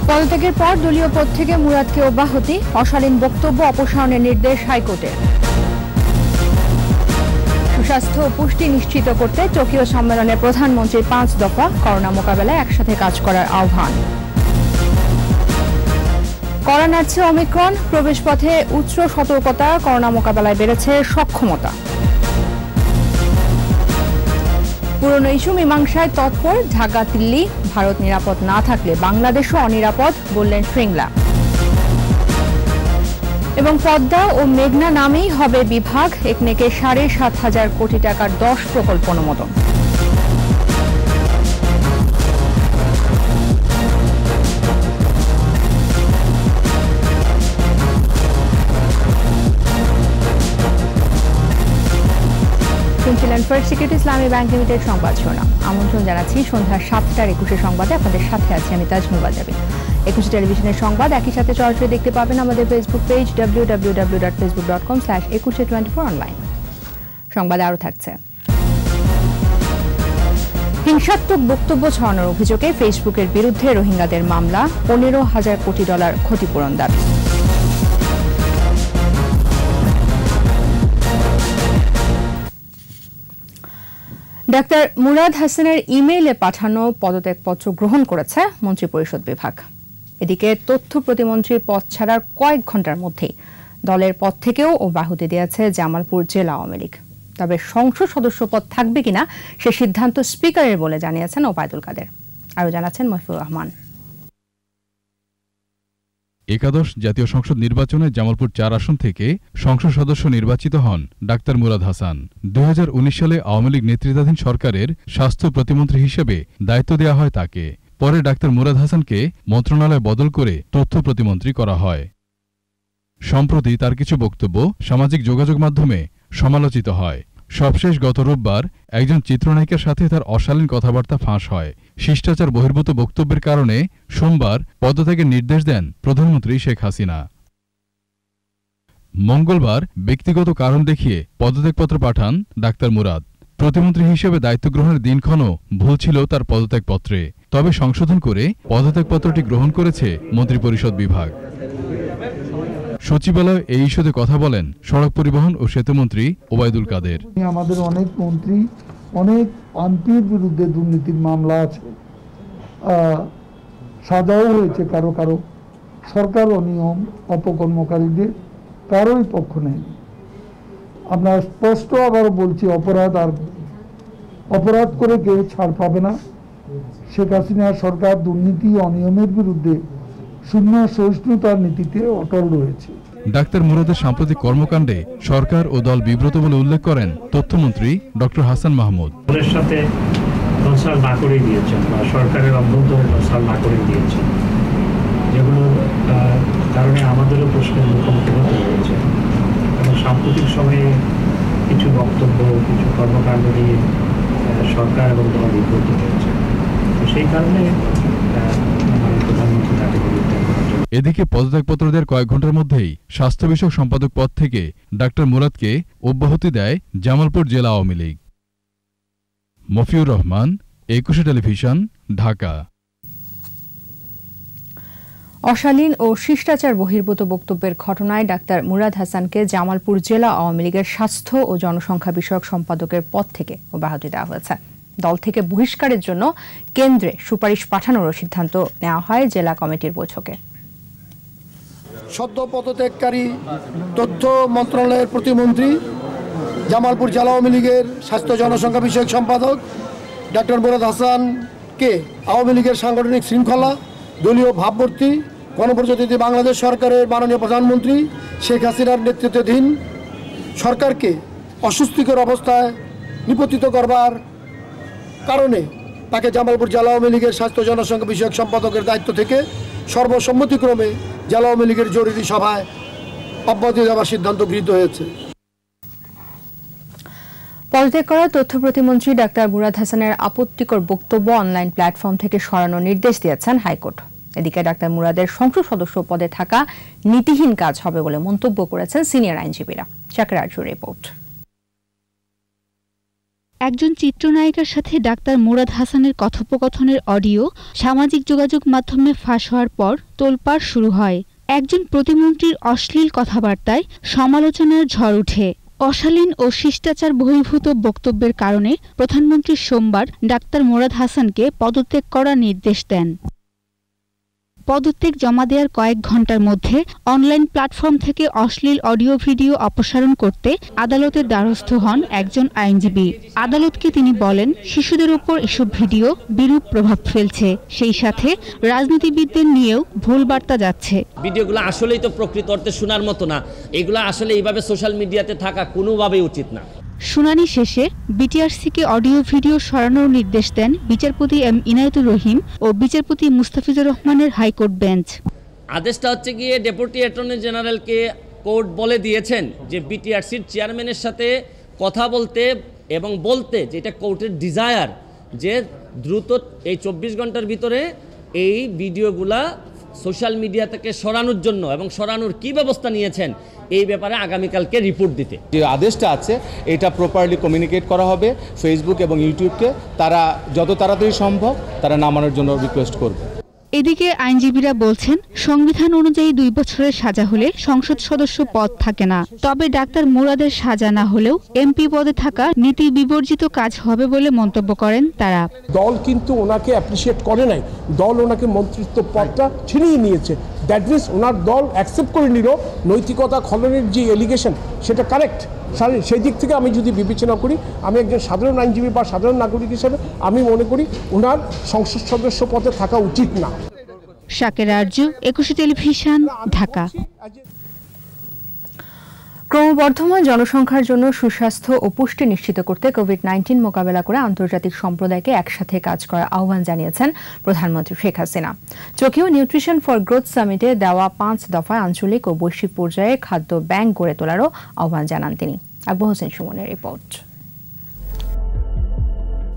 পদত্যাগের পর দলীয় পদ থেকে মুরাদকে অব্যাহতি, অশালীন বক্তব্য অপসারণের নির্দেশ হাইকোর্টের। সুস্বাস্থ্য ও পুষ্টি নিশ্চিত করতে টোকিও সম্মেলনে প্রধানমন্ত্রীর 5 দফা, করোনা মোকাবেলায় একসাথে কাজ করার আহ্বান। করোনা নাড়ছে ওমিক্রন, প্রবেশপথে উচ্চ সতর্কতা, করোনা মোকাবেলায় বেড়েছে সক্ষমতা। পুরনো ইস্যু মীমাংসায় তৎপর ঢাকা দিল্লি, ভারত নিরাপদ না থাকলে বাংলাদেশও অনিরাপদ বললেন শৃঙ্গলা। এবং পদ্মা ও মেঘনা নামেই হবে বিভাগ, একনেকে 7,500 কোটি টাকার 10 প্রকল্প অনুমোদন। শুনছিলেন ফার্স্ট সিকিউরিটি ইসলামী ব্যাংক লিমিটেড সংবাদ শিরোনাম। আমন্ত্রণ জানাচ্ছি সন্ধ্যা 7টার 21 সংবাদে। আপনাদের সাথে আছি আমি তাজনুর বাজাবি। 21 টেলিভিশনের সংবাদ একই সাথে সরাসরি দেখতে পাবেন আমাদের ফেসবুক পেজ www.facebook.com/2124 অনলাইন। সংবাদে আরও থাকছে। হিংসাত্মক বক্তব্য ছড়ানোর অভিযোগে ফেসবুকের বিরুদ্ধে রোহিঙ্গাদের মামলা, $15,000 কোটি ক্ষতিপূরণ দাবি। ডাক্তার মুরাদ হাসানের ইমেইলে পাঠানো পদত্যাগপত্র গ্রহণ করেছে মন্ত্রিপরিষদ বিভাগ। এদিকে তথ্য প্রতিমন্ত্রীর পদ ছাড়ার কয়েক ঘন্টার মধ্যেই দলের পদ থেকেও অব্যাহতি দিয়েছে জামালপুর জেলা আওয়ামী লীগ। তবে সংসদ সদস্য পদ থাকবে কিনা সে সিদ্ধান্ত স্পিকারের বলে জানিয়েছেন ওবায়দুল কাদের। আরও জানাচ্ছেন মহিবুর রহমান। একাদশ জাতীয় সংসদ নির্বাচনে জামালপুর 4 আসন থেকে সংসদ সদস্য নির্বাচিত হন ডাক্তার মুরাদ হাসান। 2019 সালে আওয়ামী লীগ নেতৃত্বাধীন সরকারের স্বাস্থ্য প্রতিমন্ত্রী হিসেবে দায়িত্ব দেওয়া হয় তাকে। পরে ডাক্তার মুরাদ হাসানকে মন্ত্রণালয় বদল করে তথ্য প্রতিমন্ত্রী করা হয়। সম্প্রতি তার কিছু বক্তব্য সামাজিক যোগাযোগ মাধ্যমে সমালোচিত হয়। সবশেষ গত রোববার একজন চিত্রনায়িকার সাথে তার অশালীন কথাবার্তা ফাঁস হয়। শিষ্টাচার বহির্ভূত বক্তব্যের কারণে সোমবার পদত্যাগের নির্দেশ দেন প্রধানমন্ত্রী শেখ হাসিনা। মঙ্গলবার ব্যক্তিগত কারণ দেখিয়ে পদত্যাগপত্র পাঠান ডাক্তার মুরাদ। প্রতিমন্ত্রী হিসেবে দায়িত্ব গ্রহণের দিনক্ষণও ভুল ছিল তার পদত্যাগপত্রে, তবে সংশোধন করে পদত্যাগপত্রটি গ্রহণ করেছে মন্ত্রিপরিষদ বিভাগ। সচিবালয়ে এই ইস্যুতে কথা বলেন সড়ক পরিবহন ও সেতুমন্ত্রী ওবায়দুল কাদের। আমাদের অনেক মন্ত্রী, অনেক এমপির বিরুদ্ধে দুর্নীতির মামলা আছে, সাজাও হয়েছে কারো কারো। সরকার অনিয়ম অপকর্মকারীদের কারোই পক্ষ নেই। আমরা স্পষ্ট আবারও বলছি, অপরাধ করে কেউ ছাড় পাবে না। শেখ হাসিনা সরকার দুর্নীতি অনিয়মের বিরুদ্ধে শূন্য সহিষ্ণুতার নীতিতে অটল রয়েছে। ডাক্তার মুরাদের সাম্প্রতিক কর্মকাণ্ডে সরকার ও দল বিব্রত বলে উল্লেখ করেন তথ্যমন্ত্রী ডক্টর হাসান মাহমুদ। দলের সাথে কনসাল্ট না করে দিয়েছেন বা সরকারের অভ্যন্তরে কনসাল্ট না করে দিয়েছেন, যেগুলোর কারণে আমাদেরও প্রশ্নের মুখোমুখি হতে হয়েছে। এবং সাম্প্রতিক সময়ে কিছু বক্তব্য, কিছু কর্মকাণ্ড নিয়ে সরকার এবং দল বিব্রত হয়েছে। সেই কারণে প্রধানমন্ত্রী তাকে পদত্যাগ করার জন্য। এদিকে পদত্যাগপত্র দেওয়ার কয়েক ঘন্টার মধ্যেই স্বাস্থ্য বিষয়ক সম্পাদক পদ থেকে ডাক্তার মুরাদকে অব্যাহতি দেয় জামালপুর জেলা আওয়ামী লীগ। মফিউর রহমান, 21 টেলিভিশন, ঢাকা। অশালীন ও শিষ্টাচার বহির্ভূত বক্তব্যের ঘটনায় ডাক্তার মুরাদ হাসানকে জামালপুর জেলা আওয়ামী লীগের স্বাস্থ্য ও জনসংখ্যা বিষয়ক সম্পাদকের পদ থেকে অব্যাহতি দেওয়া হয়েছে। দল থেকে বহিষ্কারের জন্য কেন্দ্রে সুপারিশ পাঠানোরও সিদ্ধান্ত নেওয়া হয় জেলা কমিটির বৈঠকে। সদ্য পদত্যাগকারী তথ্য মন্ত্রণালয়ের প্রতিমন্ত্রী, জামালপুর জেলা আওয়ামী লীগের স্বাস্থ্য জনসংখ্যা বিষয়ক সম্পাদক ডাক্তার মুরাদ হাসানকে আওয়ামী লীগের সাংগঠনিক শৃঙ্খলা, দলীয় ভাবমূর্তি, গণপ্রজাতন্ত্রী বাংলাদেশ সরকারের মাননীয় প্রধানমন্ত্রী শেখ হাসিনার নেতৃত্বাধীন সরকারকে অস্বস্তিকর অবস্থায় নিপতিত করবার কারণে তাকে জামালপুর জেলা আওয়ামী লীগের স্বাস্থ্য জনসংখ্যা বিষয়ক সম্পাদকের দায়িত্ব থেকে সর্বসম্মতিক্রমে জেলা আওয়ামী লীগের জরুরি সভায় অব্যাহতি দেওয়ার সিদ্ধান্ত গৃহীত হয়েছে। পদত্যাগ করা তথ্য প্রতিমন্ত্রী ডাক্তার মুরাদ হাসানের আপত্তিকর বক্তব্য অনলাইন প্ল্যাটফর্ম থেকে সরানোর নির্দেশ দিয়েছেন হাইকোর্ট। এদিকে ডাক্তার মুরাদের সংসদ সদস্য পদে থাকা নীতিহীন কাজ হবে বলে মন্তব্য করেছেন সিনিয়র আইনজীবীরা। চাকরার রিপোর্ট। একজন চিত্রনায়িকার সাথে ডাক্তার মুরাদ হাসানের কথোপকথনের অডিও সামাজিক যোগাযোগ মাধ্যমে ফাঁস হওয়ার পর তোলপাড় শুরু হয়। একজন প্রতিমন্ত্রীর অশ্লীল কথাবার্তায় সমালোচনার ঝড় ওঠে। অশালীন ও শিষ্টাচার বহির্ভূত বক্তব্যের কারণে প্রধানমন্ত্রী সোমবার ডাক্তার মুরাদ হাসানকে পদত্যাগ করার নির্দেশ দেন। পদত্যাগ জমা দেওয়ার কয়েক ঘণ্টার মধ্যে অনলাইন প্ল্যাটফর্ম থেকে অশ্লীল অডিও ভিডিও অপসারণ করতে আদালতের দ্বারস্থ হন একজন আইনজীবী। আদালতকে তিনি বলেন, শিশুদের উপর এসব ভিডিও বিরূপ প্রভাব ফেলছে, সেই সাথে রাজনীতিবিদদের নিয়েও ভুল বার্তা যাচ্ছে। ভিডিওগুলো আসলেই তো প্রকৃত অর্থে শোনার মতো না, এগুলো আসলে এইভাবে সোশ্যাল মিডিয়াতে থাকা কোনোভাবেই উচিত না। শুনানি শেষে বিটিআরসিকে অডিও ভিডিও সরানোর নির্দেশ দেন বিচারপতি এম ইনায়েতুর রহিম ও বিচারপতি মুস্তাফিজুর রহমানের হাইকোর্ট বেঞ্চ। আদেশটা হচ্ছে গিয়ে ডেপুটি অ্যাটর্নি জেনারেলকে কোর্ট বলে দিয়েছেন যে বিটিআরসির চেয়ারম্যানের সাথে কথা বলতে এবং বলতে, যেটা কোর্টের ডিজায়ার, যে দ্রুত এই 24 ঘন্টার ভিতরে এই ভিডিওগুলা সোশ্যাল মিডিয়া থেকে সরানোর জন্য এবং সরানোর কি ব্যবস্থা নিয়েছেন এই ব্যাপারে আগামীকালকে রিপোর্ট দিতে। যে আদেশটা আছে এটা প্রপারলি কমিউনিকেট করা হবে ফেসবুক এবং ইউটিউবকে, তারা যত তাড়াতাড়ি সম্ভব তারা নামানোর জন্য রিকোয়েস্ট করবে। এদিকে আইনজীবীরা বলছেন, সংবিধান অনুযায়ী 2 বছরের সাজা হলে সংসদ সদস্য পদ থাকে না। তবে ডাক্তার মুরাদের সাজা না হলেও এমপি পদে থাকা নীতি বিবর্জিত কাজ হবে বলে মন্তব্য করেন তারা। দল কিন্তু ওনাকে অ্যাপ্রিসিয়েট করে নাই, দল ওনাকে মন্ত্রিত্ব পদটা ছিনিয়ে নিয়েছে। দ্যাট মিনস ওনার দল অ্যাকসেপ্ট করে নিল নৈতিকতা খননের যে এলিগেশন সেটা কারেক্ট। সেই দিক থেকে আমি যদি বিবেচনা করি, আমি একজন সাধারণ আইনজীবী বা সাধারণ নাগরিক হিসেবে আমি মনে করি ওনার সংসদ সদস্য পদে থাকা উচিত না। শাকের আরজু, 21 টেলিভিশন, ঢাকা। ক্রমবর্ধমান জনসংখ্যার জন্য সুস্বাস্থ্য ও পুষ্টি নিশ্চিত করতে কোভিড-19 মোকাবেলা করে আন্তর্জাতিক সম্প্রদায়কে একসাথে কাজ করার আহ্বান জানিয়েছেন প্রধানমন্ত্রী Sheikh Hasina. Tokyo nutrition for growth সামিটে দেওয়া 5 দফায় আঞ্চলিক ও বৈশ্বিক পর্যায়ে খাদ্য ব্যাংক গড়ে তোলারও আহ্বান জানান তিনি। আকবর হোসেন সুমনের রিপোর্ট।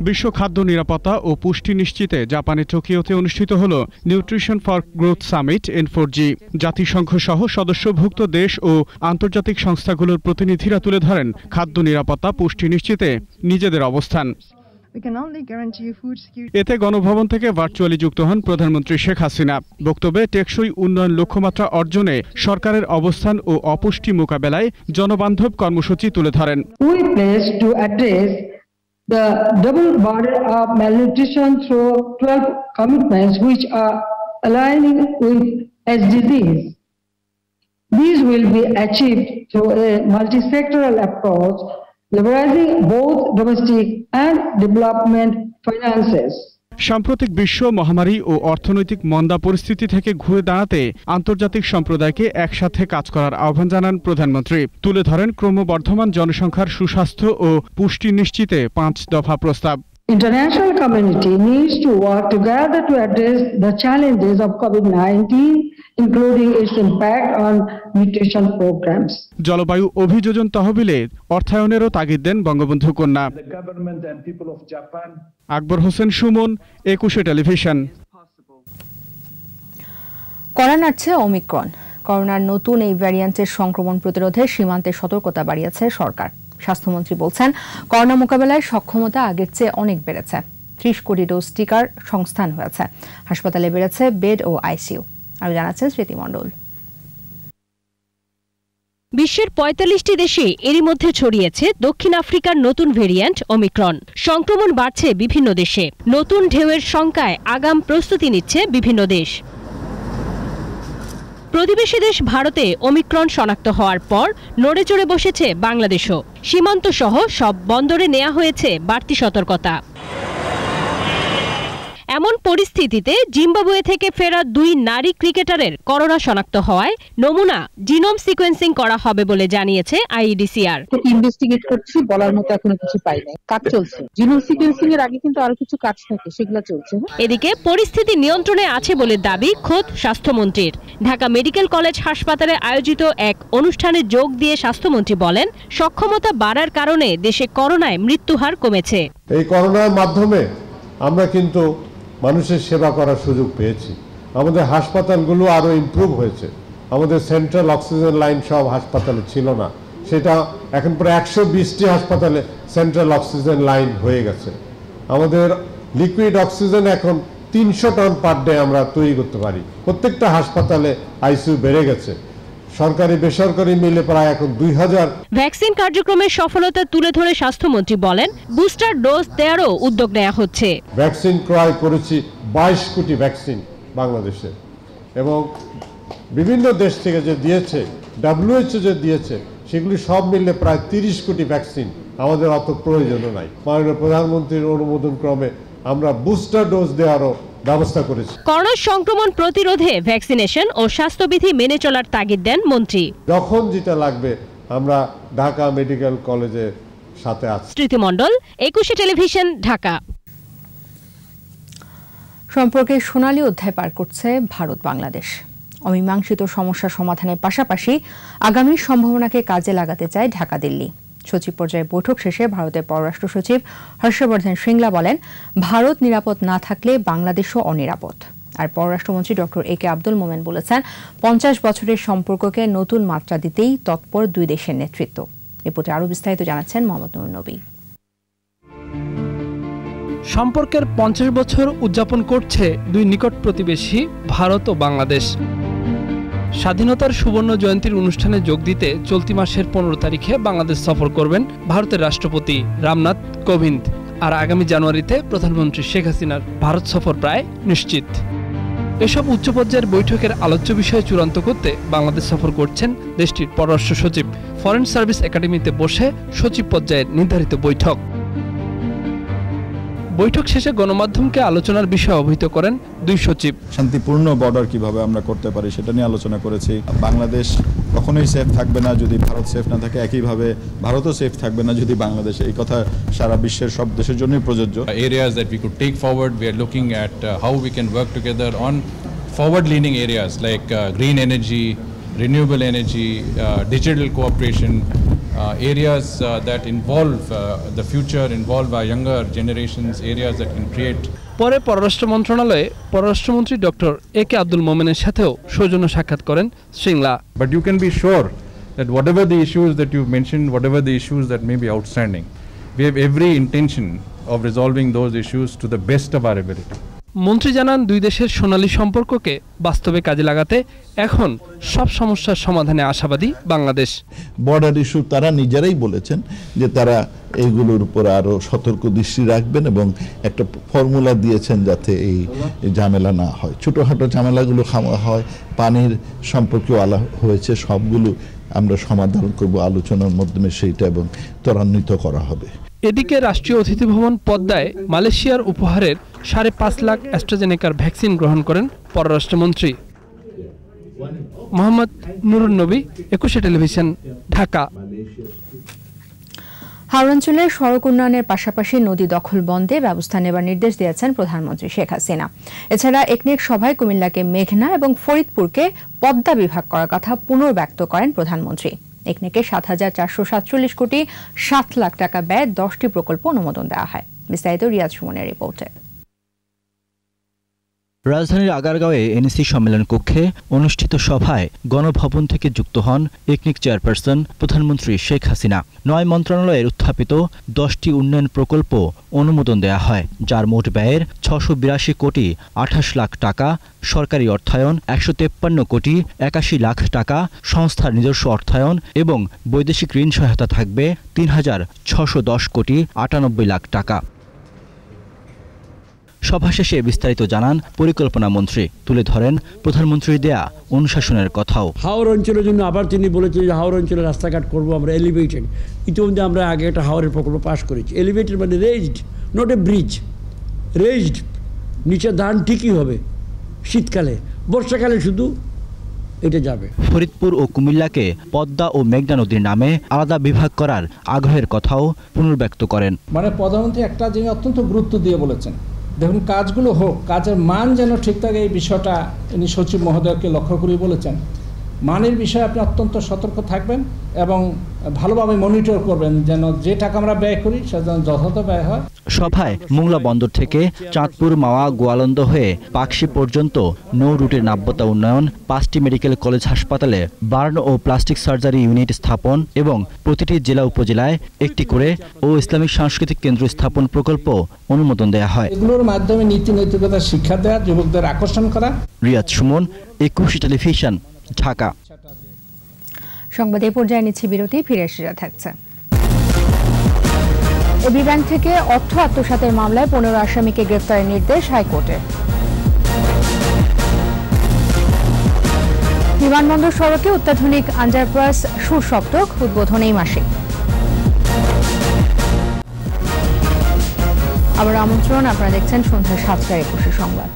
বিশ্ব খাদ্য নিরাপত্তা ও পুষ্টি নিশ্চিতে জাপানের টোকিওতে অনুষ্ঠিত হল nutrition for growth summit N4G। জাতিসংঘ সহ সদস্যভুক্ত দেশ ও আন্তর্জাতিক সংস্থাগুলোর প্রতিনিধিরা তুলে ধরেন খাদ্য নিরাপত্তা পুষ্টি নিশ্চিতে নিজেদের অবস্থান। এতে গণভবন থেকে ভার্চুয়ালি যুক্ত হন প্রধানমন্ত্রী শেখ হাসিনা। বক্তব্যে টেকসই উন্নয়ন লক্ষ্যমাত্রা অর্জনে সরকারের অবস্থান ও অপুষ্টি মোকাবেলায় জনবান্ধব কর্মসূচি তুলে ধরেন। The double border of malnutrition through 12 commitments which are aligning with SDGs. These will be achieved through a multi-sectoral approach, leveraging both domestic and development finances. সাম্প্রতিক বিশ্ব মহামারী ও অর্থনৈতিক মন্দা পরিস্থিতি থেকে ঘুরে দাঁড়াতে আন্তর্জাতিক সম্প্রদায়কে একসাথে কাজ করার আহ্বান জানান প্রধানমন্ত্রী। তুলে ধরেন ক্রমবর্ধমান জনসংখ্যার সুস্বাস্থ্য ও পুষ্টি নিশ্চিতে 5 দফা প্রস্তাব। International community needs to work together to address the challenges of COVID-19, including its impact on nutrition programs. জলবায়ু অভিযোজন তহবিলে অর্থায়নেরও তাগিদ দেন বঙ্গবন্ধু কন্যা। আকবর হোসেন সুমন, 21 টেলিভিশন। করোনা নাড়ছে ওমিক্রন। করোনার নতুন এই ভ্যারিয়েন্টের সংক্রমণ প্রতিরোধে সীমান্তে সতর্কতা বাড়িয়েছে সরকার। স্বাস্থ্যমন্ত্রী বলছেন, করোনা মোকাবেলায় সক্ষমতা আগের চেয়ে অনেক বেড়েছে। 30 কোটি ডোজ টিকার সংস্থান হয়েছে। হাসপাতালে বেড়েছে বেড ও আইসিইউ। আরও জানাচ্ছেন স্মৃতি মণ্ডল। বিশ্বের 45টি দেশে এরই মধ্যে ছড়িয়েছে দক্ষিণ আফ্রিকার নতুন ভেরিয়েন্ট ওমিক্রন। সংক্রমণ বাড়ছে বিভিন্ন দেশে। নতুন ঢেউয়ের শঙ্কায় আগাম প্রস্তুতি নিচ্ছে বিভিন্ন দেশ। প্রতিবেশী দেশ ভারতে ওমিক্রন শনাক্ত হওয়ার পর নড়েচড়ে বসেছে বাংলাদেশও। সীমান্ত সহ সব বন্দরে নেওয়া হয়েছে বাড়তি সতর্কতা। এমন পরিস্থিতিতে জিম্বাবুয়ে থেকে ফেরা 2 নারী ক্রিকেটারের করোনা শনাক্ত হওয়ায় নমুনা জিনোম সিকোয়েন্সিং করা হবে বলে জানিয়েছে আইইডিসিআর। ইনভেস্টিগেট করছি, বলার মতো এখনো কিছু পাই নাই। কাজ চলছে। জিনোম সিকোয়েন্সিং এর আগে কিন্তু আরো কিছু কাজ থাকে, সেগুলো চলছে। এদিকে পরিস্থিতি নিয়ন্ত্রণে আছে বলে দাবি খোদ স্বাস্থ্যমন্ত্রীর। ঢাকা মেডিকেল কলেজ হাসপাতালে আয়োজিত এক অনুষ্ঠানে যোগ দিয়ে স্বাস্থ্যমন্ত্রী বলেন, সক্ষমতা বাড়ার কারণে দেশে করোনায় মৃত্যুহার কমেছে। এই করোনার মাধ্যমে আমরা কিন্তু মানুষের সেবা করার সুযোগ পেয়েছি। আমাদের হাসপাতালগুলো আরও ইমপ্রুভ হয়েছে। আমাদের সেন্ট্রাল অক্সিজেন লাইন সব হাসপাতালে ছিল না, সেটা এখন প্রায় 120টি হাসপাতালে সেন্ট্রাল অক্সিজেন লাইন হয়ে গেছে। আমাদের লিকুইড অক্সিজেন এখন 300 টন পার ডে আমরা তৈরি করতে পারি। প্রত্যেকটা হাসপাতালে আইসিইউ বেড়ে গেছে, সরকারি বেসরকারি মিলে প্রায় এখন 2000। ভ্যাকসিন কার্যক্রমের সফলতা তুলে ধরে স্বাস্থ্যমন্ত্রী বলেন, বুস্টার ডোজ দেওয়ারও উদ্যোগ নেওয়া হচ্ছে। ভ্যাকসিন ক্রয় করেছি 22 কোটি ভ্যাকসিন বাংলাদেশে, এবং বিভিন্ন দেশ থেকে যে দিয়েছে, WHO যে দিয়েছে, সেগুলি সব মিলে প্রায় 30 কোটি ভ্যাকসিন। আমাদের অত প্রয়োজনও নাই। মাননীয় প্রধানমন্ত্রীর অনুমোদন ক্রমে আমরা বুস্টার ডোজ দেওয়ারও ব্যবস্থা করেছি। করোনা সংক্রমণ প্রতিরোধে ভ্যাকসিনেশন ও স্বাস্থ্যবিধি মেনে চলার তাগিদ দেন মন্ত্রী। যখন যেটা লাগবে আমরা ঢাকা মেডিকেল কলেজের সাথে আছি। স্মৃতি মণ্ডল, 21 টেলিভিশন, ঢাকা। সম্পর্কে সোনালী অধ্যায় পার করছে ভারত বাংলাদেশ। অমীমাংসিত সমস্যা সমাধানের পাশাপাশি আগামীর সম্ভাবনাকে কাজে লাগাতে চায় ঢাকা দিল্লি। সচিব পর্যায়ে বৈঠক শেষে ভারতের পররাষ্ট্র সচিব হর্ষবর্ধন শ্রিংলা বলেন, ভারত নিরাপদ না থাকলে বাংলাদেশও অনিরাপদ। আর পররাষ্ট্রমন্ত্রী ডক্টর এ কে আব্দুল মোমেন বলেছেন, 50 বছরের সম্পর্ককে নতুন মাত্রা দিতেই তৎপর দুই দেশের নেতৃত্ব। রিপোর্টে আরও বিস্তারিত জানাচ্ছেন মোহাম্মদ নুর নবী। সম্পর্কের 50 বছর উদযাপন করছে দুই নিকট প্রতিবেশী ভারত ও বাংলাদেশ। স্বাধীনতার সুবর্ণ জয়ন্তীর অনুষ্ঠানে যোগ দিতে চলতি মাসের 15 তারিখে বাংলাদেশ সফর করবেন ভারতের রাষ্ট্রপতি রামনাথ কোবিন্দ। আর আগামী জানুয়ারিতে প্রধানমন্ত্রী শেখ হাসিনার ভারত সফর প্রায় নিশ্চিত। এসব উচ্চ পর্যায়ের বৈঠকের আলোচ্য বিষয় চূড়ান্ত করতে বাংলাদেশ সফর করছেন দেশটির পররাষ্ট্র সচিব। ফরেন সার্ভিস একাডেমিতে বসে সচিব পর্যায়ের নির্ধারিত বৈঠক। বৈঠক শেষে গণমাধ্যমকে আলোচনার বিষয়ে অবহিত করেন দুই সচিব। শান্তিপূর্ণ বর্ডার কিভাবে আমরা করতে পারি সেটা নিয়ে আলোচনা করেছি। বাংলাদেশ কখনোই সেফ থাকবে না যদি ভারত সেফ না থাকে, একইভাবে ভারতও সেফ থাকবে না যদি বাংলাদেশ। এই কথা সারা বিশ্বের সব দেশের জন্যই প্রযোজ্য। Areas that we could take forward, we are looking at how we can work together on forward-leaning areas like green energy, renewable energy, digital cooperation, areas that involve the future, involve our younger generations, areas that can create. পরে পররাষ্ট্র মন্ত্রণালয়ে পররাষ্ট্রমন্ত্রী doctor A কে আব্দুল মোমেনের সাথেও সৌজন্য সাক্ষাৎ করেন Shringla. But you can be sure that whatever the issues that you've mentioned, whatever the issues that may be outstanding, we have every intention of resolving those issues to the best of our ability. মন্ত্রী জানান, দুই দেশের সোনালী সম্পর্ককে বাস্তবে কাজে লাগাতে এখন সব সমস্যার সমাধানে আশাবাদী বাংলাদেশ। বর্ডার ইস্যু তারা নিজেরাই বলেছেন যে তারা এইগুলোর উপর আরো সতর্ক দৃষ্টি রাখবেন এবং একটা ফর্মুলা দিয়েছেন যাতে এই ঝামেলা না হয়। ছোটখাটো ঝামেলাগুলো হয়, পানির সম্পর্কেও হয়েছে, সবগুলো আমরা সমাধান করব আলোচনার মাধ্যমে সেইটা, এবং ত্বরান্বিত করা হবে। এদিকে রাষ্ট্রীয় অতিথি ভবন পদ্মায় মালয়েশিয়ার উপহারের 5.5 লাখ অ্যাস্ট্রাজেনেকার ভ্যাকসিন গ্রহণ করেন পররাষ্ট্রমন্ত্রী। মোহাম্মদ নুরুন নবী, 21 টেলিভিশন, ঢাকা। হাওড়াঞ্চলের সড়ক উন্নয়নের পাশাপাশি নদী দখল বন্ধে ব্যবস্থা নেবার নির্দেশ দিয়েছেন প্রধানমন্ত্রী শেখ হাসিনা। এছাড়া একনেক সভায় কুমিল্লাকে মেঘনা এবং ফরিদপুরকে পদ্মা বিভাগ করার কথা পুনর্ব্যক্ত করেন প্রধানমন্ত্রী। একনেকে 7,447 কোটি 7 লাখ টাকা ব্যয়ে 10টি প্রকল্প অনুমোদন দেওয়া হয়। বিস্তারিত রিয়াজ সুমনের রিপোর্টে। রাজধানীর আগারগাঁওয়ে এনএসি সম্মেলন কক্ষে অনুষ্ঠিত সভায় গণভবন থেকে যুক্ত হন একনেক চেয়ারপারসন প্রধানমন্ত্রী শেখ হাসিনা। 9 মন্ত্রণালয়ের উত্থাপিত 10টি উন্নয়ন প্রকল্প অনুমোদন দেয়া হয়, যার মোট ব্যয়ের 682 কোটি 28 লাখ টাকা, সরকারি অর্থায়ন 153 কোটি 81 লাখ টাকা, সংস্থার নিজস্ব অর্থায়ন এবং বৈদেশিক ঋণ সহায়তা থাকবে 3,610 কোটি 98 লাখ টাকা। সভা শেষে বিস্তারিত জানান পরিকল্পনা মন্ত্রী, তুলে ধরেন প্রধানমন্ত্রীর দেয়া অনুশাসনের কথাও। হাওড় অঞ্চলের জন্য আবার তিনি বলেছেন যে হাওড় অঞ্চলে রাস্তাঘাট করবো আমরা এলিভেটেড। ইতিমধ্যে আমরা আগে একটা হাওড়ের প্রকল্প পাশ করেছি। এলিভেটেড মানে raised, not a bridge, raised. নিচে ধান ঠিকই হবে শীতকালে, বর্ষাকালে শুধু এটা যাবে। ফরিদপুর ও কুমিল্লাকে পদ্মা ও মেঘনা নদীর নামে আলাদা বিভাগ করার আগ্রহের কথাও পুনর্ব্যক্ত করেন। মানে প্রধানমন্ত্রী একটা জিনিস অত্যন্ত গুরুত্ব দিয়ে বলেছেন, দেখুন কাজগুলো হোক, কাজের মান যেন ঠিক থাকে, এই বিষয়টা ইনি সচিব মহোদয়কে লক্ষ্য করে বলেছেন। মানের বিষয়ে আপনি অত্যন্ত সতর্ক থাকবেন এবং ভালোভাবে মনিটর করবেন যেন যে টাকা আমরা ব্যয় করি সেটা যেন যথাযথ ব্যয় হয়। সভায় মোংলা বন্দর থেকে চাঁদপুর, মাওয়া, গোয়ালন্দ হয়ে পাকশি পর্যন্ত নৌ রুটের নাব্যতা উন্নয়ন, 5টি মেডিকেল কলেজ হাসপাতালে বার্ন ও প্লাস্টিক সার্জারি ইউনিট স্থাপন এবং প্রতিটি জেলা উপজেলায় একটি করে ও ইসলামিক সাংস্কৃতিক কেন্দ্র স্থাপন প্রকল্প অনুমোদন দেওয়া হয়। এগুলোর মাধ্যমে নীতি নৈতিকতার শিক্ষা দেওয়া, যুবকদের আকর্ষণ করা। রিয়াদ সুমন, একুশে টেলিভিশন, ঢাকা। সংবাদ এই পর্যায়ে নিচ্ছি বিরতি, ফিরে এসে থাকছে। এবি ব্যাংক থেকে অর্থ আত্মসাতের মামলায় 15 আসামিকে গ্রেফতারের নির্দেশ হাইকোর্টের। বিমানবন্দর সড়কে অত্যাধুনিক আন্ডারপাস সুসপ্তক উদ্বোধন এই মাসে। আবার আমন্ত্রণ, আপনারা দেখছেন সন্ধ্যা 7টার 21 সংবাদ।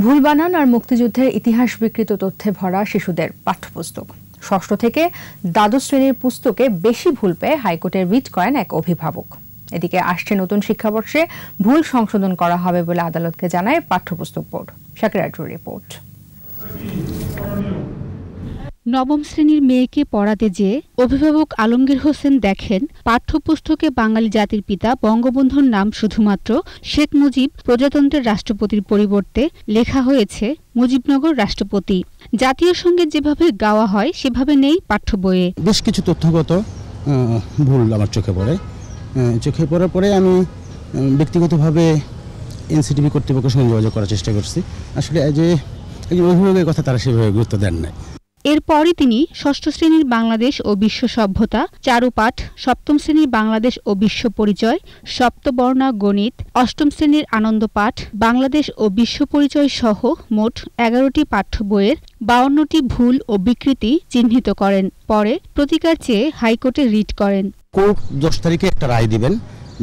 ভুল বানান আর মুক্তিযুদ্ধের ইতিহাস বিকৃত তথ্যে ভরা শিশুদের পাঠ্যপুস্তক, ষষ্ঠ থেকে দ্বাদশ শ্রেণীর পুস্তকে বেশি ভুল পেয়ে হাইকোর্টে রিট করেন এক অভিভাবক। এদিকে আসছে নতুন শিক্ষাবর্ষে ভুল সংশোধন করা হবে বলে আদালতকে জানায় পাঠ্যপুস্তক বোর্ড। শাকির আরজুর রিপোর্ট। নবম শ্রেণীর মেয়েকে পড়াতে যেয়ে অভিভাবক আলমগীর হোসেন দেখেন পাঠ্যপুস্তকে বাঙালি জাতির পিতা বঙ্গবন্ধুর নাম শুধুমাত্র শেখ মুজিব প্রজাতন্ত্রের রাষ্ট্রপতির পরিবর্তে লেখা হয়েছে মুজিবনগর রাষ্ট্রপতি। জাতীয় সঙ্গীত যেভাবে গাওয়া হয় সেভাবে নেই পাঠ্য বইয়ে। বেশ কিছু তথ্যগত ভুল আমার চোখে পড়ে। চোখে পড়ার পরে আমি ব্যক্তিগতভাবে এনসিটিভি কর্তৃপক্ষের সঙ্গে যোগাযোগ করার চেষ্টা করছি। আসলে যে অভিভাবকের কথা তারা সেভাবে গুরুত্ব দেন নাই। এরপরই তিনি ষষ্ঠ শ্রেণীর বাংলাদেশ ও বিশ্ব সভ্যতা, চারুপাঠ, সপ্তম শ্রেণীর বাংলাদেশ ও বিশ্ব পরিচয়, সপ্তবর্ণা গণিত, অষ্টম শ্রেণীর আনন্দ পাঠ, বাংলাদেশ ও বিশ্ব পরিচয় সহ মোট 11টি পাঠ্য বইয়ের 52টি ভুল ও বিকৃতি চিহ্নিত করেন। পরে প্রতিকার চেয়ে হাইকোর্টে রিট করেন। কোর্ট 10 তারিখে একটা রায় দিবেন।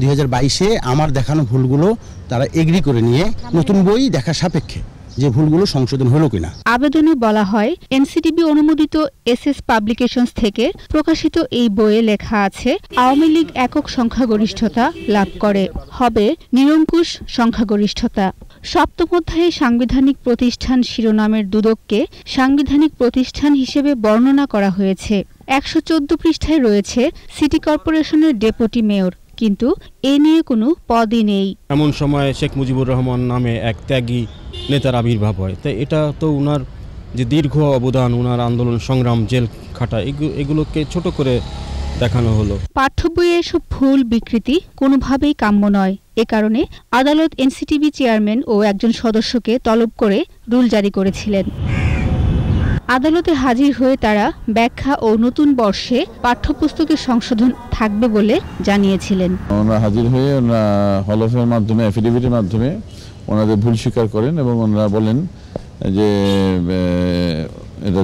2022-এ আমার দেখানো ভুলগুলো তারা এগ্রি করে নিয়ে নতুন বই দেখা সাপেক্ষে যে ভুলগুলো সংশোধন হলো কিনা। আবেদনে বলা হয়, এনসিটিবি অনুমোদিত এসএস পাবলিকেশনস থেকে প্রকাশিত এই বইয়ে লেখা আছে আওয়ামী লীগ একক সংখ্যাগরিষ্ঠতা লাভ করে, হবে নিরঙ্কুশ সংখ্যাগরিষ্ঠতা। সপ্তম অধ্যায়ে সাংবিধানিক প্রতিষ্ঠান শিরোনামের দুদককে সাংবিধানিক প্রতিষ্ঠান হিসেবে বর্ণনা করা হয়েছে। 114 পৃষ্ঠায় রয়েছে সিটি কর্পোরেশনের ডেপুটি মেয়র, কিন্তু এ নিয়ে কোনো পদই নেই। এমন সময় শেখ মুজিবুর রহমান নামে এক ত্যাগী নেতার আবির্ভাব হয়, তাই এটা তো উনার যে দীর্ঘ অবদান, উনার আন্দোলন সংগ্রাম, জেল খাটা, এগুলোকে ছোট করে দেখানো হলো। পাঠ্য বইয়ে এসব ভুল বিকৃতি কোনোভাবেই কাম্য নয়। এ কারণে আদালত এনসিটিবি চেয়ারম্যান ও একজন সদস্যকে তলব করে রুল জারি করেছিলেন। আদালতে হাজির হয়ে তারা ব্যাখ্যা ও নতুন বর্ষে পাঠ্যপুস্তকের সংশোধন থাকবে বলে জানিয়েছিলেন। ওনারা হাজির হয়ে হলফের মাধ্যমে, এফিডেভিটের মাধ্যমে ওনাদের ভুল স্বীকার করেন এবং ওনারা বলেন যে এটা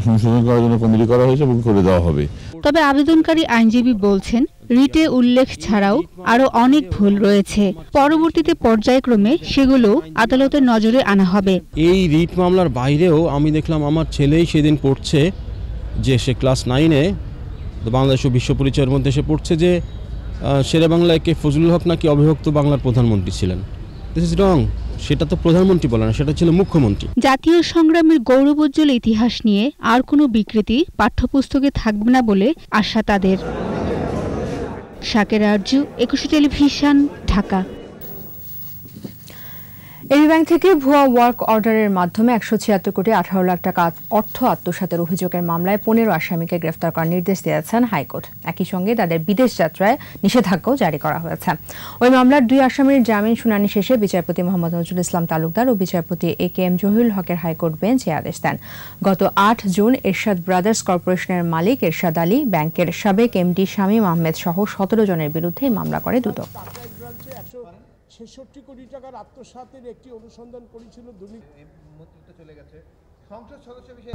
সংশোধন করার জন্য কমিটি করা হয়েছে এবং করে দেওয়া হবে। তবে আবেদনকারী আইনজীবী বলছেন, রিটে উল্লেখ ছাড়াও আরও অনেক ভুল রয়েছে। পরবর্তীতে পর্যায়ক্রমে সেগুলো আদালতের নজরে আনা হবে। এই রিট মামলার বাইরেও আমি দেখলাম আমার ছেলেই সেদিন পড়ছে যে সে ক্লাস 9-এ বাংলাদেশ ও বিশ্ব পরিচয়ের মধ্যে সে পড়ছে যে শেরে বাংলায় কে ফজলুল হক নাকি অবিভক্ত বাংলার প্রধানমন্ত্রী ছিলেন। This is wrong. সেটা তো প্রধানমন্ত্রী বলে না, সেটা ছিল মুখ্যমন্ত্রী। জাতীয় সংগ্রামের গৌরবোজ্জ্বল ইতিহাস নিয়ে আর কোনো বিকৃতি পাঠ্যপুস্তকে থাকবে না বলে আশা তাদের। শাকির আরজু, একুশে টেলিভিশন, ঢাকা। এবি ব্যাংক থেকে ভুয়া ওয়ার্ক অর্ডারের মাধ্যমে 176 কোটি 18 লাখ টাকা অর্থ আত্মসাতের অভিযোগের মামলায় 15 আসামিকে গ্রেফতার করার নির্দেশ দিয়েছেন হাইকোর্ট। একই সঙ্গে তাদের বিদেশ যাত্রায় নিষেধাজ্ঞাও জারি করা হয়েছে। ওই মামলার 2 আসামির জামিন শুনানি শেষে বিচারপতি মোহাম্মদ নজরুল ইসলাম তালুকদার ও বিচারপতি AKM জহিরুল হকের হাইকোর্ট বেঞ্চ এই আদেশ দেন। গত 8 জুন এরশাদ ব্রাদার্স কর্পোরেশনের মালিক এরশাদ আলী, ব্যাংকের সাবেক এমডি শামীম আহমেদ সহ 17 জনের বিরুদ্ধে মামলা করে দুদক। 66 কোটি টাকার আত্মসাতের একটি অনুসন্ধান করেছিল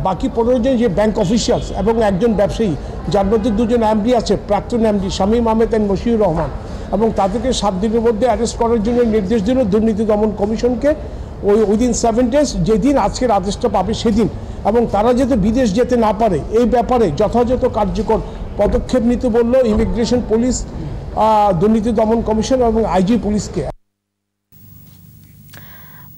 বাকি 15 জন যে ব্যাংক অফিসিয়ালস এবং একজন ব্যবসায়ী, যার মধ্যে 2 জন এমডি আছে, প্রাক্তন এমডি শামীম আহমেদ এবং মশিউর রহমান, এবং তাদেরকে 7 দিনের মধ্যে অ্যারেস্ট করার জন্য নির্দেশ দিল দুর্নীতি দমন কমিশনকে। উইদিন 7 ডেজ, যেদিন আজকের আদেশটা পাবে সেদিন, এবং তারা যাতে বিদেশ যেতে না পারে এই ব্যাপারে যথাযথ কার্যকর পদক্ষেপ নিতে বলল ইমিগ্রেশন, পুলিশ, দুর্নীতি দমন কমিশন এবং আইজি পুলিশকে।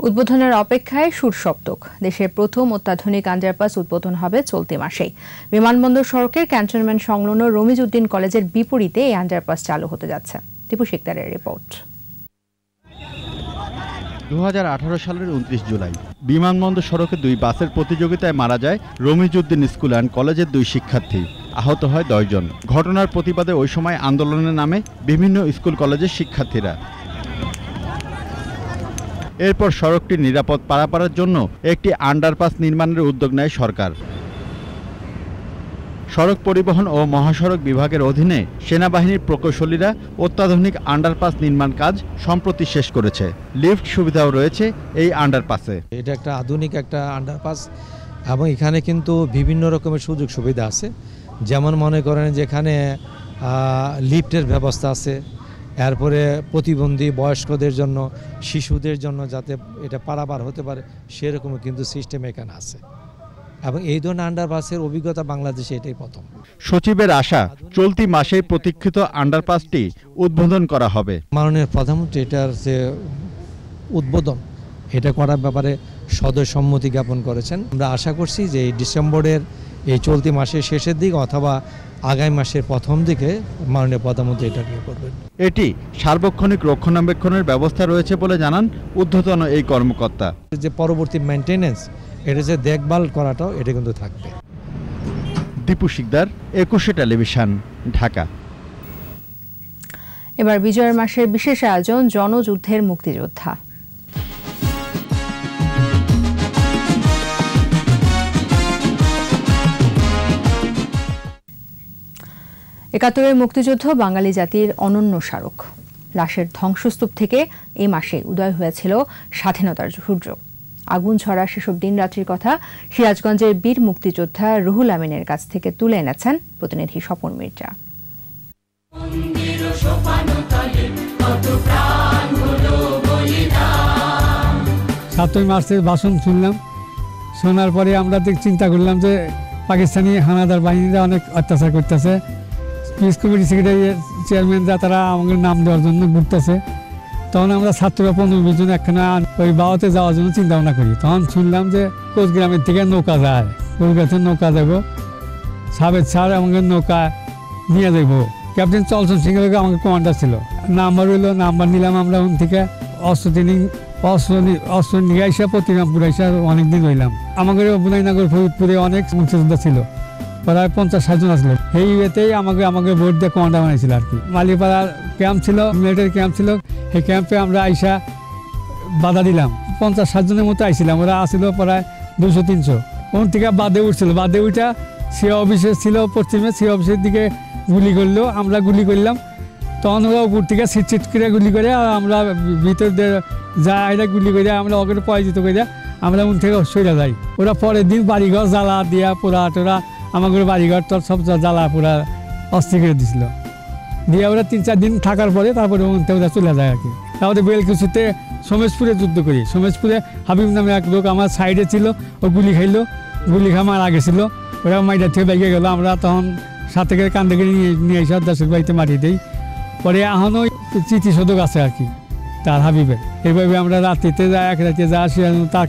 উদ্বোধনের অপেক্ষায় সুরসপ্তক। দেশের প্রথম অত্যাধুনিক আন্ডারপাস উদ্বোধন হবে চলতি মাসেই। বিমানবন্দর সড়কের ক্যান্টনমেন্ট সংলগ্ন রমিজউদ্দিন কলেজের বিপরীতে এই আন্ডারপাস চালু হতে যাচ্ছে। টিপু শিকদারের রিপোর্ট। 2018 সালের 29 জুলাই বিমানবন্দর সড়কে 2 বাসের প্রতিযোগিতায় মারা যায় রমিজউদ্দিন স্কুল অ্যান্ড কলেজের 2 শিক্ষার্থী। আহত হয় 10 জন। ঘটনার প্রতিবাদে ওই সময় আন্দোলনের নামে বিভিন্ন স্কুল কলেজের শিক্ষার্থীরা। এরপর সড়কটি নিরাপদ পারাপারের জন্য একটি আন্ডারপাস নির্মাণের উদ্যোগ নেয় সরকার। সড়ক পরিবহন ও মহাসড়ক বিভাগের অধীনে সেনাবাহিনীর প্রকৌশলীরা অত্যাধুনিক আন্ডারপাস নির্মাণ কাজ সম্প্রতি শেষ করেছে। লিফট সুবিধাও রয়েছে এই আন্ডারপাসে। এটা একটা আধুনিক একটা আন্ডারপাস এবং এখানে কিন্তু বিভিন্ন রকমের সুযোগ সুবিধা আছে। যেমন মনে করেন যেখানে লিফটের ব্যবস্থা আছে, এরপরে প্রতিবন্ধী বয়স্কদের জন্য, শিশুদের জন্য যাতে এটা পারাপার হতে পারে সেরকমও কিন্তু সিস্টেম এখানে আছে এবং এই ধরনের আন্ডারপাসের অভিজ্ঞতা বাংলাদেশে এটাই প্রথম। সচিবের আশা চলতি মাসেই প্রতীক্ষিত আন্ডারপাসটি উদ্বোধন করা হবে। মাননীয় প্রধানমন্ত্রী এটার যে উদ্বোধন এটা করার ব্যাপারে সদয় সম্মতি জ্ঞাপন করেছেন। আমরা আশা করছি যে এই ডিসেম্বরের এই চলতি মাসের শেষের দিকে অথবা আগামী মাসের প্রথম দিকে মাননীয় প্রধানমন্ত্রী এটা নিয়ে করবেন। এটি সার্বক্ষণিক রক্ষণাবেক্ষণের ব্যবস্থা রয়েছে বলে জানান ঊর্ধ্বতন এই কর্মকর্তা। যে পরবর্তী মেইনটেনেন্স এটা যে দেখভাল করাটাও এটা কিন্তু থাকবে। দীপু শিকদার, 21 টেলিভিশন, ঢাকা। এবার বিজয়ের মাসের বিশেষ আয়োজন জনযুদ্ধের মুক্তিযোদ্ধা। একাত্তরের মুক্তিযুদ্ধ বাঙালি জাতির অনন্য স্মারক। লাশের ধ্বংসস্তূপ থেকে এই মাসে উদয় হয়েছিল স্বাধীনতার সূর্য। আগুন ছড়া সেসব দিন রাত্রির কথা সিরাজগঞ্জের বীর মুক্তিযোদ্ধা রুহুল আমিনের কাছ থেকে তুলে এনেছেন প্রতিনিধি স্বপন মির্জা। 7ই মার্চের ভাষণ শুনলাম, শোনার পরে আমরা চিন্তা করলাম যে পাকিস্তানি হানাদার বাহিনীরা অনেক অত্যাচার করতেছে। পিস কমিটি সেক্রেটারি চেয়ারম্যানরা তারা আমাদের নাম দেওয়ার জন্য ঘুরতেছে। তখন আমরা ছাত্ররা 15-20 জন একখানা ওই বাওয়াতে যাওয়ার জন্য চিন্তা ভাবনা করি। তখন শুনলাম যে কোচগ্রামের থেকে নৌকা যায়, কলকাতার নৌকা যাবো, সাবেদ স্যার আমাকে নৌকা নিয়ে যাবো। ক্যাপ্টেন চলচন সিং আমাকে কমান্ডার ছিল। নাম্বার হইলো, নাম্বার নিলাম আমরা ওখান থেকে। অস্ত্র ট্রেনিং অস্ত্র নিয়ে আসা প্রতিরামপুর আসা অনেকদিন রইলাম। আমাদের বুনাইনগর ফরিদপুরে অনেক মুক্তিযোদ্ধা ছিল, প্রায় 50-60 জন আসলো। এই ইয়েতেই আমাকে ভোট দিয়ে কমান্ডার বানাইছিল আর কি। মালিপাড়ার ক্যাম্প ছিল, মিলিটারি ক্যাম্প ছিল, সেই ক্যাম্পে আমরা আইসা বাধা দিলাম। 50-60 জনের মতো আইছিলাম, ওরা আসছিল প্রায় 200-300। ওখান থেকে বাদে উঠছিল, বাদে উঠা সে অফিসে ছিল পশ্চিমে, সে অফিসের দিকে গুলি করলো, আমরা গুলি করলাম। তখন ওরা উপর থেকে ছিট করে গুলি করে, আর আমরা ভিতর যা এটা গুলি করে আমরা ওকে পরাজিত করে আমরা উন থেকে সরে যাই। ওরা পরের দিন বাড়িঘর জ্বালা দিয়া পোড়া টোরা আমাদের বাড়িঘর তোর সব জ্বালা পোড়া অস্থির করে দিছিল। দিয়ে ওরা 3-4 দিন থাকার পরে তারপরে উন থেকে ওরা চলে যায় আর কি। তারপরে বেলকুচুতে সোমেশপুরে যুদ্ধ করি। সোমেশপুরে হাবিব নামে এক লোক আমার সাইডে ছিল, ও গুলি খাইলো, গুলি খা মারা গেছিল। ওরা মাইটা থেকে বেগে গেলো। আমরা তখন সাথে করে কান্দে করে নিয়ে এসে দেশের বাড়িতে মাটি দিই। পরে এখনও স্মৃতিশোধক আছে আর কি তার হাবিবের। এইভাবে আমরা রাত্রিতে যাই, এক রাতে যা তার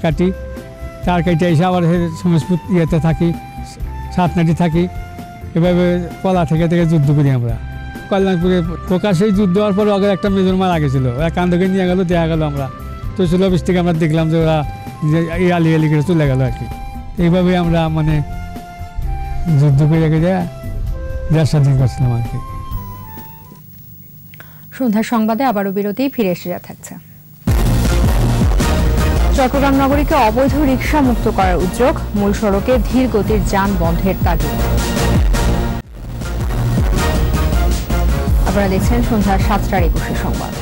কাটি এসে আবার সোমেশপুর ইয়েতে থাকি, সাতনাটি থাকি। এভাবে কলা থেকে যুদ্ধ করি আমরা। কল্যাণপুরে প্রকাশ্যেই যুদ্ধ হওয়ার পরে ওদের একটা মেজর মারা গেছিলো, ওরা কান্দকে নিয়ে গেলো, দেওয়া গেলো। আমরা তহসিল অফিস থেকে আমরা দেখলাম যে ওরা আলি করে চলে গেলো আর কি। এইভাবে আমরা মানে যুদ্ধ করে দেশ স্বাধীন করছিলাম আর কি। সন্ধ্যার সংবাদে আবারও বিরতি, ফিরে এসে থাকছে। চট্টগ্রাম নগরীকে অবৈধ রিকশা মুক্ত করার উদ্যোগ, মূল সড়কে ধীর গতির যান বন্ধের তাগিদ। আপনারা দেখছেন সন্ধ্যা 7টার 21 সংবাদ।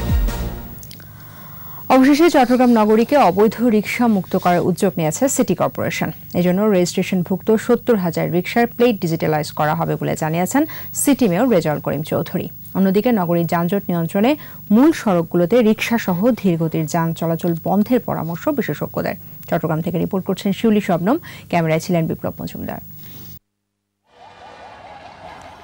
অবশেষে চট্টগ্রাম নগরীকে অবৈধ রিকশা মুক্ত করার উদ্যোগ নিয়েছে সিটি কর্পোরেশন। এজন্য রেজিস্ট্রেশনভুক্ত 70,000 রিকশার প্লেট ডিজিটালাইজ করা হবে বলে জানিয়েছেন সিটি মেয়র রেজাউল করিম চৌধুরী। অন্যদিকে নগরীর যানজট নিয়ন্ত্রণে মূল সড়কগুলোতে রিকশা সহ ধীরগতির যান চলাচল বন্ধের পরামর্শ বিশেষজ্ঞদের। চট্টগ্রাম থেকে রিপোর্ট করছেন শিউলি শবনম, ক্যামেরায় ছিলেন বিপ্লব মজুমদার।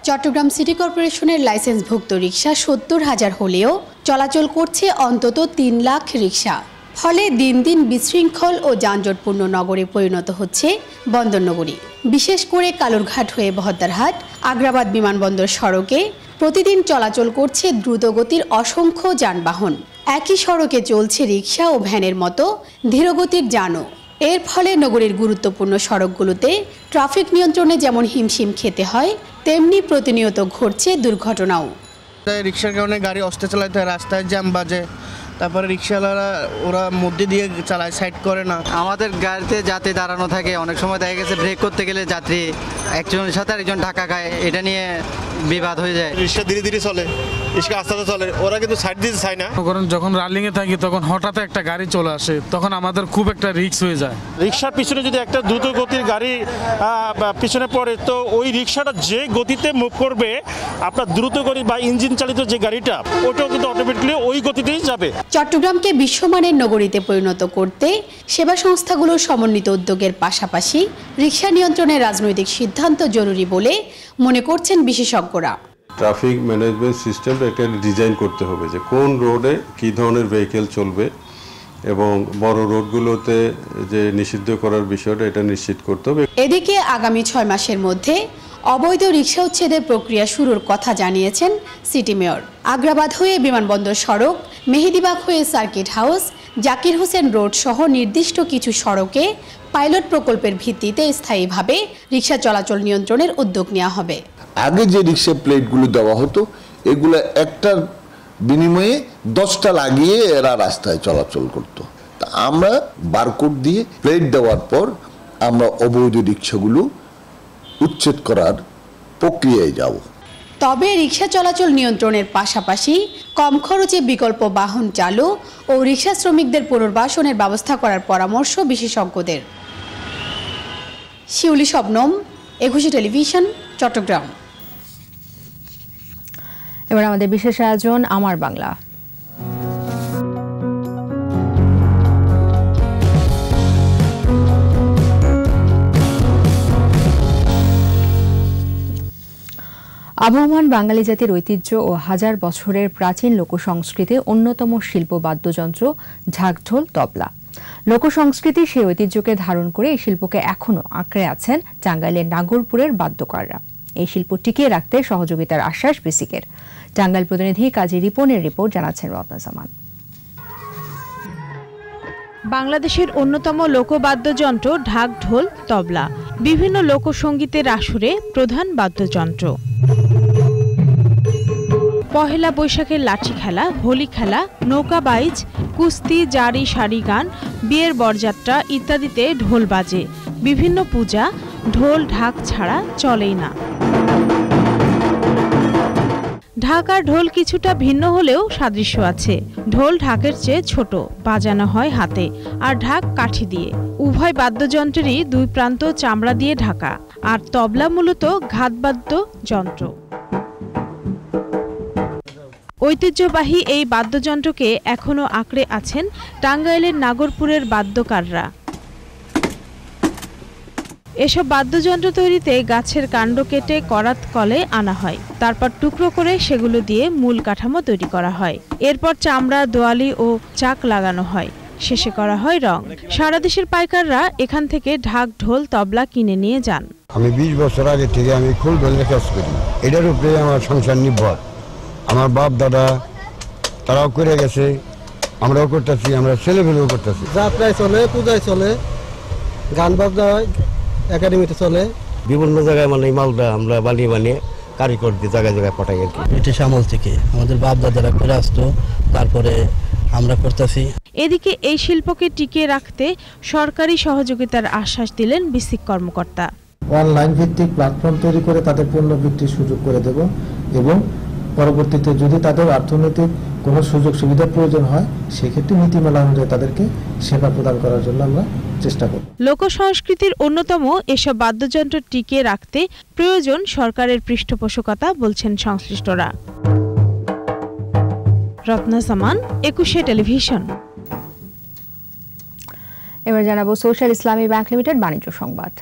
চট্টগ্রাম সিটি কর্পোরেশনের লাইসেন্সভুক্ত রিকশা 70,000 হলেও চলাচল করছে অন্তত 3 লাখ রিকশা। ফলে দিন দিন বিশৃঙ্খল ও যানজটপূর্ণ নগরে পরিণত হচ্ছে বন্দরনগরী। বিশেষ করে কালুরঘাট হয়ে বহদ্দারহাট আগ্রাবাদ বিমানবন্দর সড়কে প্রতিদিন চলাচল করছে দ্রুতগতির অসংখ্য যানবাহন। একই সড়কে চলছে রিকশা ও ভ্যানের মতো ধীরগতির যানও। এর ফলে নগরীর গুরুত্বপূর্ণ সড়কগুলোতে ট্রাফিক নিয়ন্ত্রণে যেমন হিমশিম খেতে হয়, তেমনি প্রতিনিয়ত ঘটছে দুর্ঘটনাও। রিক্সার কারণে গাড়ি অস্তে চালাতে হয়, রাস্তায় জ্যাম বাজে, তারপরে রিক্সাওয়ালারা ওরা মধ্যে দিয়ে চালায়, সাইড করে না। আমাদের গাড়িতে যাত্রী দাঁড়ানো থাকে, অনেক সময় দেখা গেছে ব্রেক করতে গেলে যাত্রী একজনের সাথে আরেকজন ধাক্কা খায়, এটা নিয়ে বিবাদ হয়ে যায়। রিক্সা ধীরে ধীরে চলে, রিক্সা আস্তে আস্তে চলে, ওরা কিন্তু সাইড দিতে চায় না। যখন রানিংয়ে থাকি তখন হঠাৎ একটা গাড়ি চলে আসে, তখন আমাদের খুব একটা রিস্ক হয়ে যায়। রিক্সার পিছনে যদি একটা দ্রুত গতির গাড়ি পিছনে পড়ে, তো ওই রিক্সাটা যে গতিতে মুভ করবে, আপনার দ্রুত গতি বা ইঞ্জিন চালিত যে গাড়িটা, ওটাও কিন্তু অটোমেটিক্যালি ওই গতিতেই যাবে। চট্টগ্রামকে বিশ্বমানের নগরীতে পরিণত করতে সেবা সংস্থাগুলোর সমন্বিত উদ্যোগের পাশাপাশি রিক্সা নিয়ন্ত্রণের রাজনৈতিক সিদ্ধান্ত জরুরি বলে মনে করছেন বিশেষজ্ঞরা। ট্রাফিক ম্যানেজমেন্ট সিস্টেমটা একটা ডিজাইন করতে হবে যে কোন রোডে কী ধরনের ভেহিকেল চলবে এবং বড় রোডগুলোতে যে নিষিদ্ধ করার বিষয়টা এটা নিশ্চিত করতে হবে। এদিকে আগামী 6 মাসের মধ্যে অবৈধ রিক্সা উচ্ছেদের প্রক্রিয়া শুরুর কথা জানিয়েছেন সিটি মেয়র। আগ্রাবাদ হয়ে বিমানবন্দর সড়ক, মেহেদিবাগ হয়ে circuit house, Zakir Hossain road সহ নির্দিষ্ট কিছু সড়কে পাইলট প্রকল্পের ভিত্তিতে স্থায়ীভাবে রিক্সা চলাচল নিয়ন্ত্রণের উদ্যোগ নেওয়া হবে। আগে যে রিক্সা প্লেটগুলো দেওয়া হতো, এগুলো একটার বিনিময়ে 10টা লাগিয়ে এরা রাস্তায় চলাচল করত। তা আমরা বারকোড দিয়ে প্লেট দেওয়ার পর আমরা অবৈধ রিক্সাগুলো উচ্ছেদ করার প্রক্রিয়ায় যাব। তবে রিক্সা চলাচল নিয়ন্ত্রণের পাশাপাশি কম খরচে বিকল্প বাহন চালু ও রিক্সা শ্রমিকদের পুনর্বাসনের ব্যবস্থা করার পরামর্শ বিশেষজ্ঞদের। শিউলি শবনম, একুশে টেলিভিশন, চট্টগ্রাম। এবার আমাদের বিশেষ আয়োজন আমার বাংলা। আবহমান বাঙালি জাতির ঐতিহ্য ও হাজার বছরের প্রাচীন লোকসংস্কৃতির অন্যতম শিল্প বাদ্যযন্ত্র ঢাকঢোল, তবলা। লোকসংস্কৃতি সেই ঐতিহ্যকে ধারণ করে এই শিল্পকে এখনও আঁকড়ে আছেন টাঙ্গাইলের নাগরপুরের বাদ্যকাররা। এই শিল্প টিকিয়ে রাখতে সহযোগিতার আশ্বাস বিসিকের। টাঙ্গাইল প্রতিনিধি কাজী রিপনের রিপোর্ট, জানাচ্ছেন রত্নজামান। বাংলাদেশের অন্যতম লোকবাদ্যযন্ত্র ঢাকঢোল, তবলা বিভিন্ন লোকসঙ্গীতের আসরে প্রধান বাদ্যযন্ত্র। পহেলা বৈশাখের লাঠি খেলা, হোলি খেলা, নৌকা বাইচ, কুস্তি, জারি সারি গান, বিয়ের বরযাত্রা ইত্যাদিতে ঢোল বাজে। বিভিন্ন পূজা ঢোল ঢাক ছাড়া চলেই না। ঢাক আর ঢোল কিছুটা ভিন্ন হলেও সাদৃশ্য আছে। ঢোল ঢাকের চেয়ে ছোট, বাজানো হয় হাতে, আর ঢাক কাঠি দিয়ে। উভয় বাদ্যযন্ত্রেরই দুই প্রান্ত চামড়া দিয়ে ঢাকা। আর তবলা মূলত ঘাতবাদ্য যন্ত্র। ঐতিহ্যবাহী এই বাদ্যযন্ত্রকে এখনও আঁকড়ে আছেন টাঙ্গাইলের নাগরপুরের বাদ্যকাররা। এসব বাদ্যযন্ত্র তৈরিতে গাছের কাণ্ড কেটে করাত কলে আনা হয়, তারপর টুকরো করে সেগুলো দিয়ে মূল কাঠামো তৈরি করা হয়। এরপর চামড়া, দোয়ালি ও চাক লাগানো হয়, শেষে করা হয় রং। সারা দেশের পাইকাররা এখান থেকে ঢাক, ঢোল, তবলা কিনে নিয়ে যান। আমি 20 বছর আগে থেকে আমি ফুল ঢোলের কাজ করি। এটার উপরে আমার সংসার নির্ভর। আমার বাপ দাদা তারাও করে গেছে, আমরাও করতেছি, আমরা ছেলেমেয়েও করতেছি। যাত্রায় চলে, পূজায় চলে, গান বাজনা একাডেমিতে চলে। বিভিন্ন জায়গায় মানে মালটা আমরা বানিয়ে বানিয়ে কারিগর দিয়ে জায়গায় জায়গায় পাঠাই আর কি। ব্রিটিশ আমল থেকে আমাদের বাপ দাদারা করে আসতো, তারপরে আমরা করতেছি। এদিকে এই শিল্পকে টিকিয়ে রাখতে সরকারি সহযোগিতার আশ্বাস দিলেন বিসিক কর্মকর্তা। অনলাইন ভিত্তিক প্ল্যাটফর্ম তৈরি করে তাদের পণ্য বিক্রির সুযোগ করে দেব এবং পরবর্তীতে যদি তাদের অর্থনৈতিক কোনো সুযোগ সুবিধার প্রয়োজন হয়, সেক্ষেত্রে নীতিমালা অনুযায়ী তাদেরকে সেবা প্রদান করার জন্য আমরা চেষ্টা করব। লোকসংস্কৃতির অন্যতম এসব বাদ্যযন্ত্র টিকিয়ে রাখতে প্রয়োজন সরকারের পৃষ্ঠপোষকতা, বলছেন সংশ্লিষ্টরা। রত্নজামান, একুশে টেলিভিশন। এবার জানাবো সোশ্যাল ইসলামী ব্যাংক লিমিটেড বাণিজ্য সংবাদ।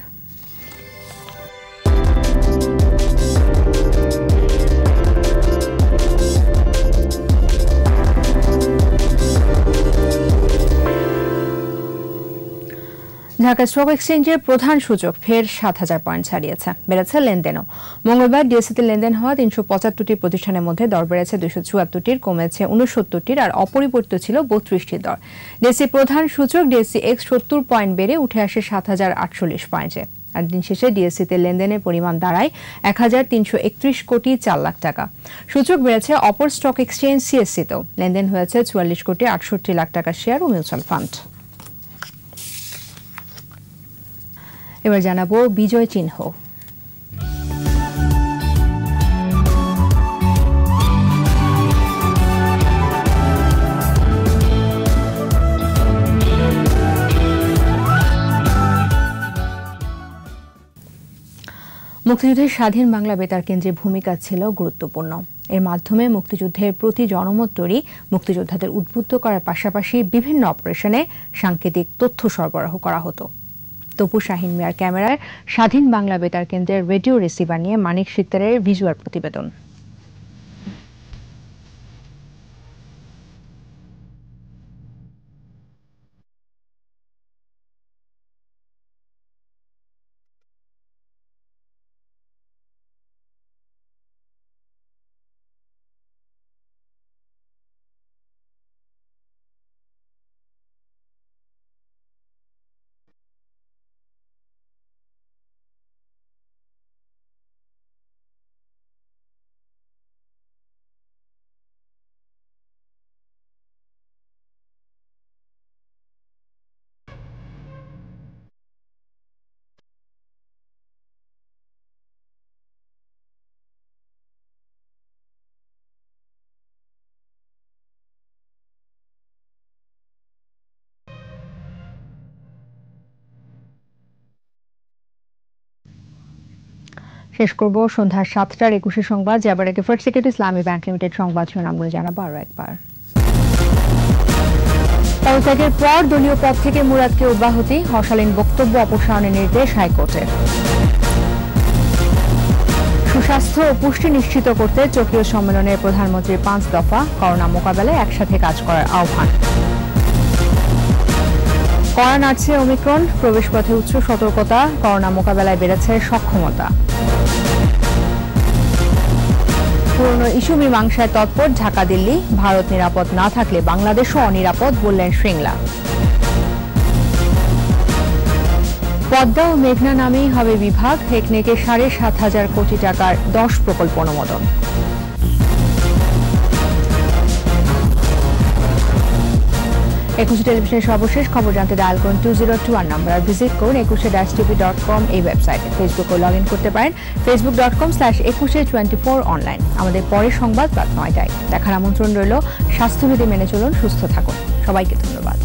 ঢাকা স্টক এক্সচেঞ্জের প্রধান সূচক ফের ৭,০০০ পয়েন্ট ছাড়িয়েছে, বেড়েছে লেনদেনও। মঙ্গলবার ডিএসইতে লেনদেন হওয়া ৩৭৫টি প্রতিষ্ঠানের মধ্যে দর বেড়েছে ২৭৪টির, কমেছে ৬৯টির, আর অপরিবর্তিত ছিল ৩২টির দর। ডিএসই প্রধান সূচক ডিএসই এক্স ৭০ পয়েন্ট বেড়ে উঠে আসে ৭,০৪৮ পয়েন্টে। আর দিন শেষে ডিএসইতে লেনদেনের পরিমাণ দাঁড়ায় ১,৩৩১ কোটি ৪ লাখ টাকা। সূচক বেড়েছে অপর স্টক এক্সচেঞ্জ সিএসসিতেও, লেনদেন হয়েছে ৪৪ কোটি ৬৮ লাখ টাকা শেয়ার ও মিউচুয়াল ফান্ড। এবার জানাবো বিজয় চিহ্ন। মুক্তিযুদ্ধের স্বাধীন বাংলা বেতার কেন্দ্রের ভূমিকা ছিল গুরুত্বপূর্ণ। এর মাধ্যমে মুক্তিযুদ্ধের প্রতি জনমত তৈরি, মুক্তিযোদ্ধাদের উদ্বুদ্ধ করার পাশাপাশি বিভিন্ন অপারেশনে সাংকেতিক তথ্য সরবরাহ করা হতো। তপু শাহিন মিয়ার ক্যামেরায় স্বাধীন বাংলা বেতার কেন্দ্রের রেডিও রিসিভার নিয়ে মানিক সিকদারের ভিজুয়াল প্রতিবেদন। শেষ করব সন্ধ্যা ৭টার ২১ সংবাদ। যাবার আগে ফার্স্ট সিকিউরিটি ইসলামী ব্যাংক লিমিটেড সংবাদ শিরোনামগুলো জানাবো আরও একবার। পদত্যাগের পর দলীয় পদ থেকে মুরাদকে অব্যাহতি, অশালীন বক্তব্য অপসারণের নির্দেশ হাইকোর্টের। সুস্বাস্থ্য ও পুষ্টি নিশ্চিত করতে টোকিও সম্মেলনের প্রধানমন্ত্রীর ৫ দফা, করোনা মোকাবেলায় একসাথে কাজ করার আহ্বান। কড়া নাড়ছে ওমিক্রন, প্রবেশপথে উচ্চ সতর্কতা, করোনা মোকাবেলায় বেড়েছে সক্ষমতা। পুরনো ইস্যু মীমাংসায় তৎপর ঢাকা দিল্লি, ভারত নিরাপদ না থাকলে বাংলাদেশও অনিরাপদ বললেন শ্রীংলা। পদ্মা ও মেঘনা নামেই হবে বিভাগ, হেকনেকে ৭,৫০০ কোটি টাকার ১০ প্রকল্প অনুমোদন। একুশে টেলিভিশনের সর্বশেষ খবর জানতে ডায়াল করুন 2021 নাম্বার, আর ভিজিট করুন ekushe-tv.com এই ওয়েবসাইটে। ফেসবুকে লগ ইন করতে পারেন facebook.com/ekushe24 অনলাইন। আমাদের পরের সংবাদ রাত ৯টায় দেখার আমন্ত্রণ রইল। স্বাস্থ্যবিধি মেনে চলুন, সুস্থ থাকুন। সবাইকে ধন্যবাদ।